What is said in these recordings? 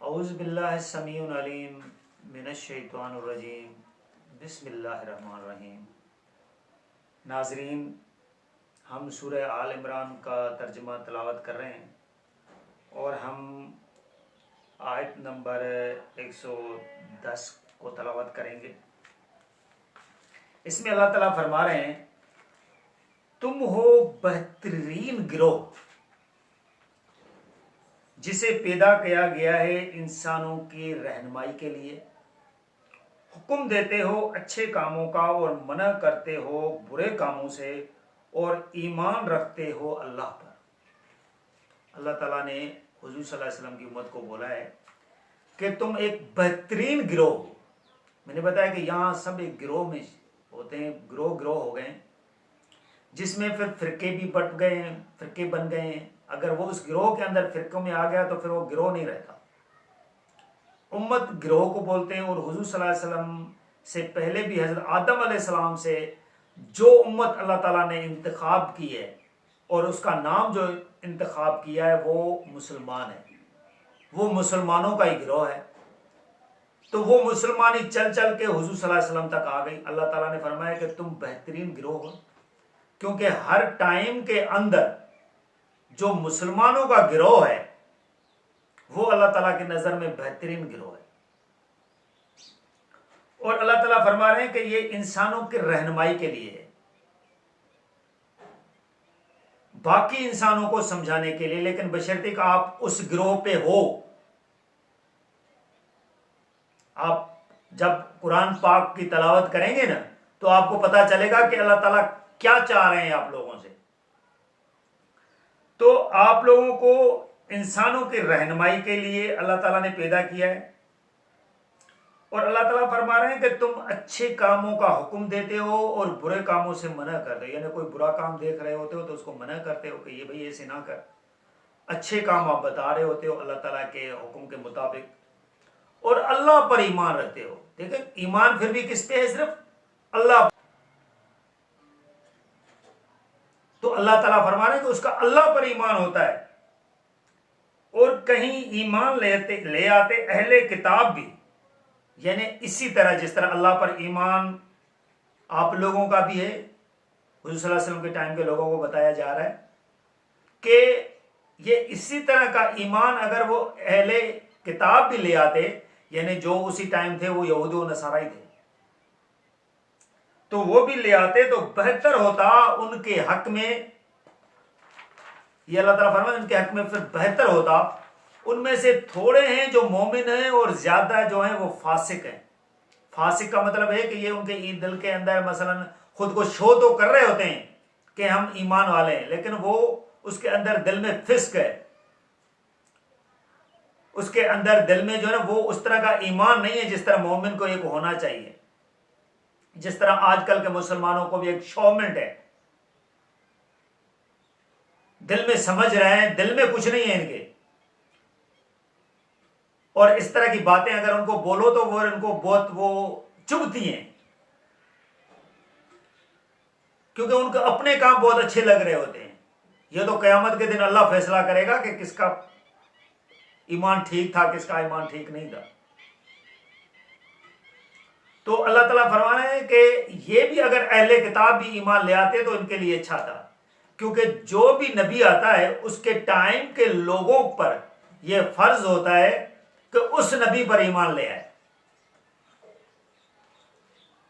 اعوذ باللہ السمیع العلیم من الشیطان الرجیم بسم اللہ الرحمن الرحیم۔ ناظرین، ہم سورہ آل عمران کا ترجمہ تلاوت کر رہے ہیں اور ہم آیت نمبر 110 کو تلاوت کریں گے۔ اس میں اللہ تعالیٰ فرما رہے ہیں، تم ہو بہترین گروہ جسے پیدا کیا گیا ہے انسانوں کی رہنمائی کے لیے، حکم دیتے ہو اچھے کاموں کا اور منع کرتے ہو برے کاموں سے، اور ایمان رکھتے ہو اللہ پر۔ اللہ تعالیٰ نے حضور صلی اللہ علیہ وسلم کی امت کو بولا ہے کہ تم ایک بہترین گروہ ہو۔ میں نے بتایا کہ یہاں سب ایک گروہ میں ہوتے ہیں، گروہ ہو گئے ہیں، جس میں پھر فرقے بھی بٹ گئے ہیں، فرقے بن گئے ہیں۔ اگر وہ اس گروہ کے اندر فرقوں میں آ گیا تو پھر وہ گروہ نہیں رہتا۔ امت گروہ کو بولتے ہیں، اور حضور صلی اللہ علیہ وسلم سے پہلے بھی حضرت آدم علیہ السلام سے جو امت اللہ تعالیٰ نے انتخاب کی ہے اور اس کا نام جو انتخاب کیا ہے وہ مسلمان ہے، وہ مسلمانوں کا ہی گروہ ہے۔ تو وہ مسلمانی چل چل کے حضور صلی اللہ علیہ وسلم تک آ گئی۔ اللہ تعالیٰ نے فرمایا کہ تم بہترین گروہ ہو، کیونکہ ہر ٹائم کے اندر جو مسلمانوں کا گروہ ہے وہ اللہ تعالیٰ کی نظر میں بہترین گروہ ہے۔ اور اللہ تعالیٰ فرما رہے ہیں کہ یہ انسانوں کی رہنمائی کے لیے ہے، باقی انسانوں کو سمجھانے کے لیے، لیکن بشرطے کہ آپ اس گروہ پہ ہو۔ آپ جب قرآن پاک کی تلاوت کریں گے نا تو آپ کو پتا چلے گا کہ اللہ تعالیٰ کیا چاہ رہے ہیں آپ لوگوں سے۔ تو آپ لوگوں کو انسانوں کی رہنمائی کے لیے اللہ تعالیٰ نے پیدا کیا ہے، اور اللہ تعالیٰ فرما رہے ہیں کہ تم اچھے کاموں کا حکم دیتے ہو اور برے کاموں سے منع کرتے ہو، یعنی کوئی برا کام دیکھ رہے ہوتے ہو تو اس کو منع کرتے ہو کہ یہ بھائی ایسے نہ کر۔ اچھے کام آپ بتا رہے ہوتے ہو اللہ تعالیٰ کے حکم کے مطابق، اور اللہ پر ایمان رکھتے ہو۔ دیکھیں، ایمان پھر بھی کس پہ ہے؟ صرف اللہ۔ تو اللہ تعالیٰ فرما رہے ہیں کہ اس کا اللہ پر ایمان ہوتا ہے۔ اور کہیں ایمان لے آتے اہل کتاب بھی، یعنی اسی طرح جس طرح اللہ پر ایمان آپ لوگوں کا بھی ہے، حضور صلی اللہ علیہ وسلم کے ٹائم کے لوگوں کو بتایا جا رہا ہے کہ یہ اسی طرح کا ایمان اگر وہ اہل کتاب بھی لے آتے، یعنی جو اسی ٹائم تھے وہ یہود و نصارائی تھے، تو وہ بھی لے آتے تو بہتر ہوتا ان کے حق میں۔ یہ اللہ تعالیٰ فرمائے ان کے حق میں پھر بہتر ہوتا۔ ان میں سے تھوڑے ہیں جو مومن ہیں اور زیادہ جو ہیں وہ فاسق ہیں۔ فاسق کا مطلب ہے کہ یہ ان کے دل کے اندر مثلا خود کو شو تو کر رہے ہوتے ہیں کہ ہم ایمان والے ہیں، لیکن وہ اس کے اندر دل میں فسق ہے، اس کے اندر دل میں جو ہے نا وہ اس طرح کا ایمان نہیں ہے جس طرح مومن کو ایک ہونا چاہیے۔ جس طرح آج کل کے مسلمانوں کو بھی ایک شومنٹ ہے، دل میں سمجھ رہے ہیں، دل میں کچھ نہیں ہے ان کے، اور اس طرح کی باتیں اگر ان کو بولو تو وہ ان کو بہت وہ چبھتی ہیں، کیونکہ ان کو اپنے کام بہت اچھے لگ رہے ہوتے ہیں۔ یہ تو قیامت کے دن اللہ فیصلہ کرے گا کہ کس کا ایمان ٹھیک تھا، کس کا ایمان ٹھیک نہیں تھا۔ تو اللہ تعالیٰ فرما رہے ہیں کہ یہ بھی اگر اہل کتاب بھی ایمان لے آتے تو ان کے لیے اچھا تھا، کیونکہ جو بھی نبی آتا ہے اس کے ٹائم کے لوگوں پر یہ فرض ہوتا ہے کہ اس نبی پر ایمان لے آئے،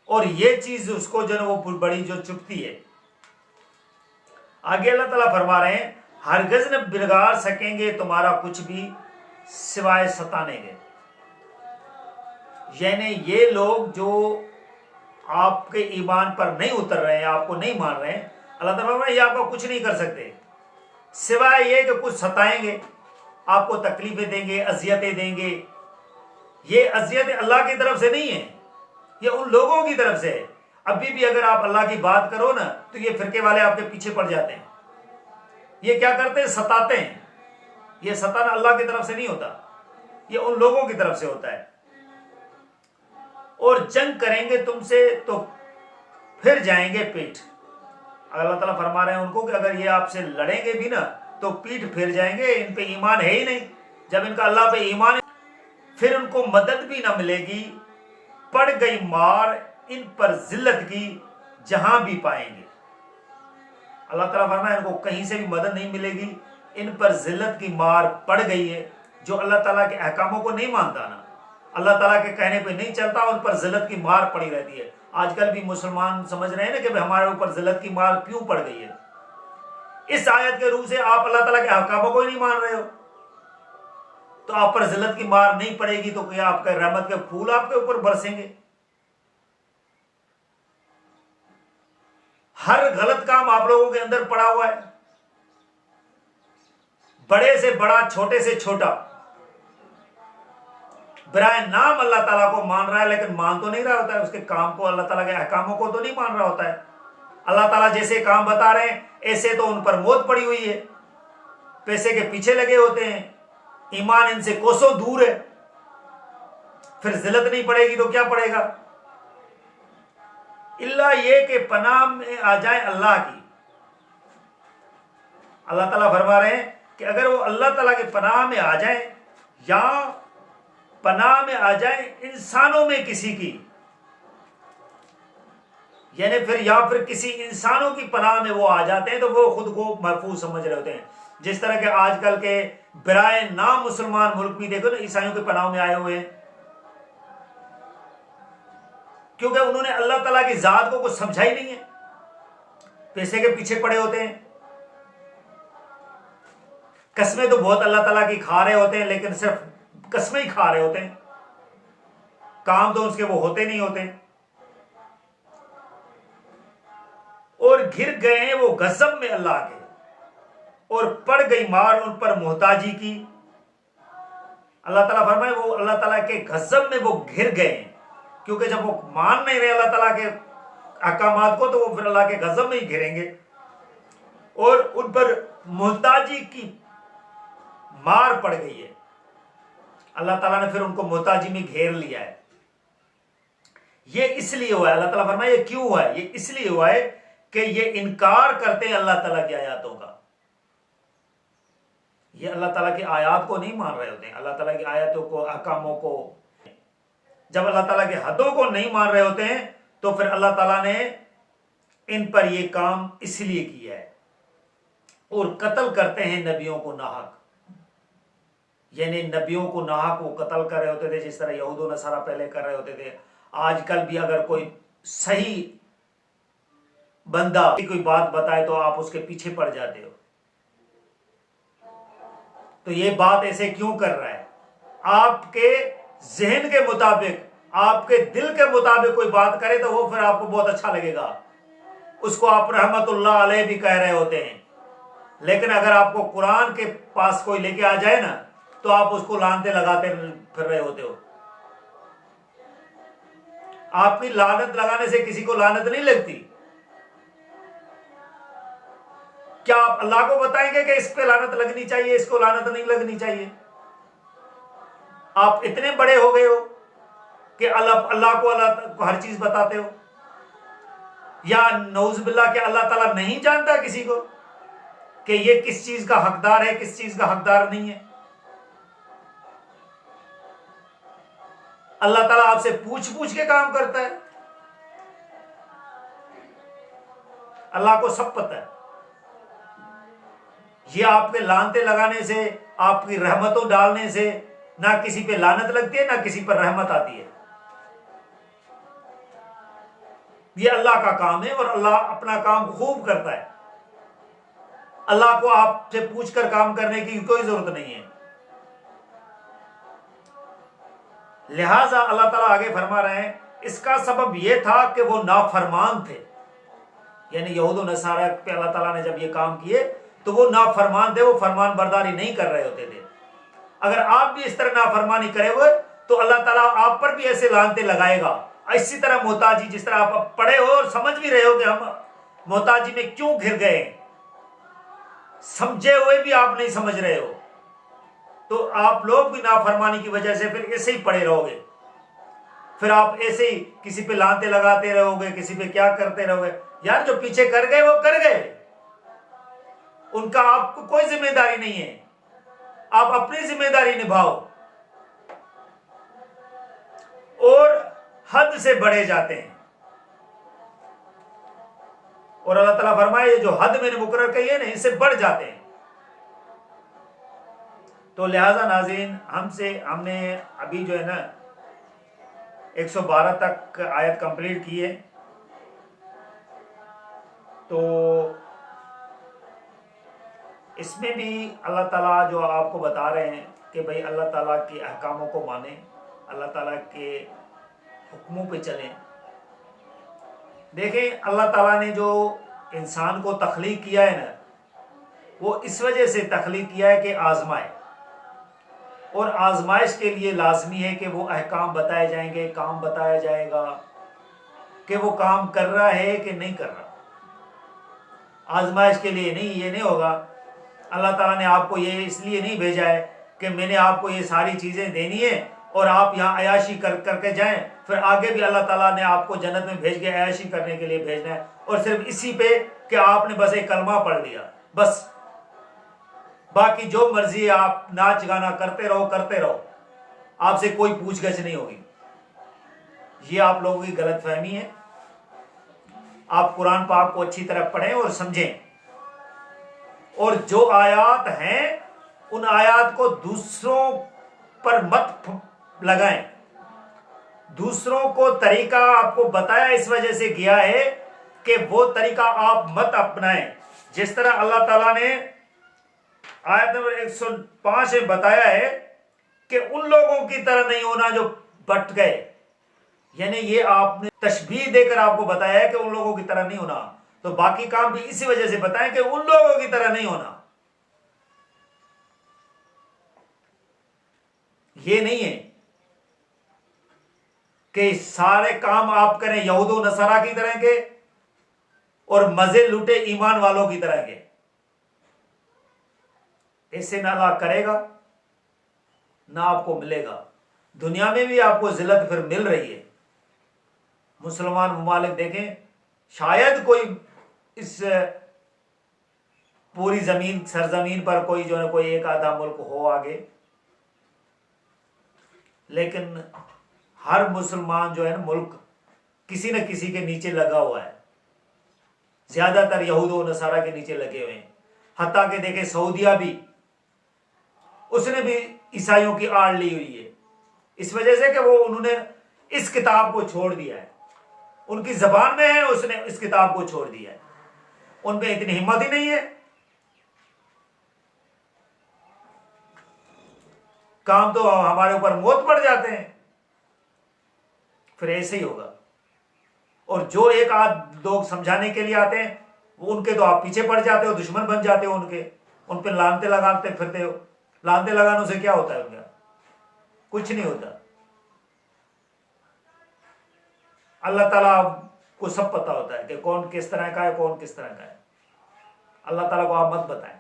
اور یہ چیز اس کو جو ہے وہ بڑی جو چپتی ہے۔ آگے اللہ تعالیٰ فرما رہے ہیں، ہرگز نہ بگاڑ سکیں گے تمہارا کچھ بھی سوائے ستانے کے۔ یعنی یہ لوگ جو آپ کے ایمان پر نہیں اتر رہے ہیں، آپ کو نہیں مان رہے ہیں، اللہ تعالیٰ فرما رہے ہیں یہ آپ کو کچھ نہیں کر سکتے سوائے یہ کہ کچھ ستائیں گے، آپ کو تکلیفیں دیں گے، اذیتیں دیں گے۔ یہ اذیتیں اللہ کی طرف سے نہیں ہیں، یہ ان لوگوں کی طرف سے ہے۔ ابھی بھی اگر آپ اللہ کی بات کرو نا تو یہ فرقے والے آپ کے پیچھے پڑ جاتے ہیں۔ یہ کیا کرتے ہیں؟ ستاتے ہیں۔ یہ ستانا اللہ کی طرف سے نہیں ہوتا، یہ ان لوگوں کی طرف سے ہوتا ہے۔ اور جنگ کریں گے تم سے تو پھر جائیں گے پیٹ۔ اللہ تعالیٰ فرما رہے ہیں ان کو کہ اگر یہ آپ سے لڑیں گے بھی نا تو پیٹ پھر جائیں گے، ان پہ ایمان ہے ہی نہیں۔ جب ان کا اللہ پہ ایمان ہے پھر ان کو مدد بھی نہ ملے گی، پڑ گئی مار ان پر ذلت کی جہاں بھی پائیں گے۔ اللہ تعالیٰ فرمائے ان کو کہیں سے بھی مدد نہیں ملے گی، ان پر ذلت کی مار پڑ گئی ہے۔ جو اللہ تعالیٰ کے احکاموں کو نہیں مانتا نا، اللہ تعالیٰ کے کہنے پہ نہیں چلتا، ان پر ذلت کی مار پڑی رہتی ہے۔ آج کل بھی مسلمان سمجھ رہے ہیں نا کہ ہمارے اوپر ذلت کی مار کیوں پڑ گئی ہے؟ اس آیت کے روح سے آپ اللہ تعالیٰ کے احکاموں کو ہی نہیں مان رہے ہو، تو آپ پر ذلت کی مار نہیں پڑے گی تو کیا آپ کے رحمت کے پھول آپ کے اوپر برسیں گے؟ ہر غلط کام آپ لوگوں کے اندر پڑا ہوا ہے، بڑے سے بڑا، چھوٹے سے چھوٹا، برائے نام اللہ تعالیٰ کو مان رہا ہے لیکن مان تو نہیں رہا ہوتا ہے اس کے کام کو، اللہ تعالیٰ کے احکاموں کو تو نہیں مان رہا ہوتا ہے۔ اللہ تعالیٰ جیسے کام بتا رہے ہیں ایسے تو ان پر موت پڑی ہوئی ہے، پیسے کے پیچھے لگے ہوتے ہیں، ایمان ان سے کوسوں دور ہے، پھر ذلت نہیں پڑے گی تو کیا پڑے گا؟ اللہ یہ کہ پناہ میں آ جائے اللہ کی۔ اللہ تعالیٰ فرما رہے ہیں کہ اگر وہ اللہ تعالیٰ کے پناہ میں آ جائیں یا پناہ میں آ جائیں انسانوں میں کسی کی، یعنی پھر کسی انسانوں کی پناہ میں وہ آ جاتے ہیں تو وہ خود کو محفوظ سمجھ رہے ہوتے ہیں۔ جس طرح کہ آج کل کے برائے نام مسلمان ملک بھی دیکھو نا، عیسائیوں کے پناہ میں آئے ہوئے ہیں، کیونکہ انہوں نے اللہ تعالیٰ کی ذات کو کچھ سمجھا ہی نہیں ہے، پیسے کے پیچھے پڑے ہوتے ہیں، قسمیں تو بہت اللہ تعالیٰ کی کھا رہے ہوتے ہیں لیکن صرف قسمیں ہی کھا رہے ہوتے ہیں، کام تو اس کے وہ ہوتے نہیں ہوتے، اور گر گئے ہیں وہ غضب میں اللہ کے، اور پڑ گئی مار ان پر محتاجی کی۔ اللہ تعالیٰ فرمائے وہ اللہ تعالیٰ کے غضب میں وہ گر گئے ہیں، کیونکہ جب وہ مان نہیں رہے اللہ تعالیٰ کے احکامات کو تو وہ پھر اللہ کے غضب میں ہی گریں گے، اور ان پر محتاجی کی مار پڑ گئی ہے۔ اللہ تعالیٰ نے پھر ان کو محتاجی میں گھیر لیا ہے۔ یہ اس لیے ہوا ہے، اللہ تعالیٰ فرمائے یہ کیوں ہوا ہے؟ یہ اس لیے ہوا ہے کہ یہ انکار کرتے ہیں اللہ تعالیٰ کی آیاتوں کا، یہ اللہ تعالیٰ کی آیات کو نہیں مان رہے ہوتے ہیں، اللہ تعالیٰ کی آیاتوں کو، احکاموں کو۔ جب اللہ تعالیٰ کے حدوں کو نہیں مان رہے ہوتے ہیں تو پھر اللہ تعالیٰ نے ان پر یہ کام اس لیے کیا ہے، اور قتل کرتے ہیں نبیوں کو ناحق، یعنی نبیوں کو ناحق وہ قتل کر رہے ہوتے تھے، جس طرح یہود و نصارہ پہلے کر رہے ہوتے تھے۔ آج کل بھی اگر کوئی صحیح بندہ کوئی بات بتائے تو آپ اس کے پیچھے پڑ جاتے ہو، تو یہ بات ایسے کیوں کر رہا ہے؟ آپ کے ذہن کے مطابق، آپ کے دل کے مطابق کوئی بات کرے تو وہ پھر آپ کو بہت اچھا لگے گا، اس کو آپ رحمت اللہ علیہ بھی کہہ رہے ہوتے ہیں، لیکن اگر آپ کو قرآن کے پاس کوئی لے کے آ جائے نا تو آپ اس کو لعنتیں لگاتے پھر رہے ہوتے ہو۔ آپ کی لعنت لگانے سے کسی کو لعنت نہیں لگتی۔ کیا آپ اللہ کو بتائیں گے کہ اس پہ لعنت لگنی چاہیے، اس کو لعنت نہیں لگنی چاہیے؟ آپ اتنے بڑے ہو گئے ہو کہ اللہ کو ہر چیز بتاتے ہو، یا نعوذ باللہ کہ اللہ تعالیٰ نہیں جانتا کسی کو کہ یہ کس چیز کا حقدار ہے، کس چیز کا حقدار نہیں ہے؟ اللہ تعالیٰ آپ سے پوچھ پوچھ کے کام کرتا ہے، اللہ کو سب پتہ ہے۔ یہ آپ کے لعنتیں لگانے سے، آپ کی رحمتوں ڈالنے سے نہ کسی پہ لعنت لگتی ہے نہ کسی پر رحمت آتی ہے، یہ اللہ کا کام ہے، اور اللہ اپنا کام خوب کرتا ہے۔ اللہ کو آپ سے پوچھ کر کام کرنے کی کوئی ضرورت نہیں ہے۔ لہٰذا اللہ تعالیٰ آگے فرما رہے ہیں اس کا سبب یہ تھا کہ وہ نافرمان تھے، یعنی یہود و نصارہ پہ اللہ تعالیٰ نے جب یہ کام کیے تو وہ نافرمان تھے، وہ فرمان برداری نہیں کر رہے ہوتے تھے۔ اگر آپ بھی اس طرح نافرمانی کرے ہوئے تو اللہ تعالیٰ آپ پر بھی ایسے لعنتیں لگائے گا۔ اسی طرح محتاجی، جس طرح آپ پڑھے ہو اور سمجھ بھی رہے ہو کہ ہم محتاجی میں کیوں گر گئے، سمجھے ہوئے بھی آپ نہیں سمجھ رہے ہو، تو آپ لوگ بھی نافرمانی کی وجہ سے پھر ایسے ہی پڑے رہو گے، پھر آپ ایسے ہی کسی پہ لعنتیں لگاتے رہو گے، کسی پہ کیا کرتے رہو گے۔ یار جو پیچھے کر گئے وہ کر گئے، ان کا آپ کو کوئی ذمہ داری نہیں ہے، آپ اپنی ذمہ داری نبھاؤ۔ اور حد سے بڑھے جاتے ہیں، اور اللہ تعالیٰ فرمائے جو حد میں نے مقرر کی ہے نا اس سے بڑھ جاتے ہیں۔ تو لہذا ناظرین ہم نے ابھی جو ہے نا 112 تک آیت کمپلیٹ کی ہے، تو اس میں بھی اللہ تعالیٰ جو آپ کو بتا رہے ہیں کہ بھئی اللہ تعالیٰ کے احکاموں کو مانیں، اللہ تعالیٰ کے حکموں پہ چلیں۔ دیکھیں اللہ تعالیٰ نے جو انسان کو تخلیق کیا ہے نا وہ اس وجہ سے تخلیق کیا ہے کہ آزمائے، اور آزمائش کے لیے لازمی ہے کہ وہ احکام بتائے جائیں گے، کام بتایا جائے گا کہ وہ کام کر رہا ہے کہ نہیں کر رہا۔ آزمائش کے لیے نہیں، یہ نہیں ہوگا اللہ تعالیٰ نے آپ کو یہ اس لیے نہیں بھیجا ہے کہ میں نے آپ کو یہ ساری چیزیں دینی ہیں اور آپ یہاں عیاشی کر کے جائیں، پھر آگے بھی اللہ تعالیٰ نے آپ کو جنت میں بھیج کے عیاشی کرنے کے لیے بھیجنا ہے، اور صرف اسی پہ کہ آپ نے بس ایک کلمہ پڑھ لیا بس، باقی جو مرضی آپ ناچ گانا کرتے رہو، آپ سے کوئی پوچھ گچھ نہیں ہوگی۔ یہ آپ لوگوں کی غلط فہمی ہے۔ آپ قرآن پاک کو اچھی طرح پڑھیں اور سمجھیں، اور جو آیات ہیں ان آیات کو دوسروں پر مت لگائیں۔ دوسروں کو طریقہ آپ کو بتایا اس وجہ سے گیا ہے کہ وہ طریقہ آپ مت اپنائیں۔ جس طرح اللہ تعالیٰ نے آیت نمبر 105 میں بتایا ہے کہ ان لوگوں کی طرح نہیں ہونا جو بٹ گئے، یعنی یہ آپ نے تشبیہ دے کر آپ کو بتایا ہے کہ ان لوگوں کی طرح نہیں ہونا، تو باقی کام بھی اسی وجہ سے بتائیں کہ ان لوگوں کی طرح نہیں ہونا۔ یہ نہیں ہے کہ سارے کام آپ کریں یہود و نصارہ کی طرح کے اور مزے لوٹے ایمان والوں کی طرح کے، ایسے نہ اللہ کرے گا نہ آپ کو ملے گا۔ دنیا میں بھی آپ کو ذلت پھر مل رہی ہے۔ مسلمان ممالک دیکھیں، شاید کوئی اس پوری سرزمین پر کوئی جو ہے کوئی ایک آدھا ملک ہو آگے، لیکن ہر مسلمان جو ہے نا ملک کسی نہ کسی کے نیچے لگا ہوا ہے، زیادہ تر یہود و نصارہ کے نیچے لگے ہوئے ہیں۔ حتیٰ کہ دیکھیں سعودیہ بھی، اس نے بھی عیسائیوں کی آڑ لی ہوئی ہے، اس وجہ سے کہ انہوں نے اس کتاب کو چھوڑ دیا ہے، ان کی زبان میں ہے، اس نے اس کتاب کو چھوڑ دیا ہے، ان پہ اتنی ہمت ہی نہیں ہے۔ کام تو ہمارے اوپر موت پڑ جاتے ہیں، پھر ایسے ہی ہوگا۔ اور جو ایک آدھ لوگ سمجھانے کے لیے آتے ہیں وہ ان کے تو آپ پیچھے پڑ جاتے ہو، دشمن بن جاتے ہو ان پہ لانتے لگاتے پھرتے ہو۔ لانتے لگانے سے کیا ہوتا ہے؟ ان کا کچھ نہیں ہوتا۔ اللہ تعالیٰ کو سب پتا ہوتا ہے کہ کون کس طرح کا ہے، کون کس طرح کا ہے۔ اللہ تعالیٰ کو آپ مت بتائیں۔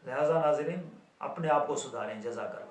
لہذا ناظرین اپنے آپ کو سدھاریں۔ جزاک اللہ۔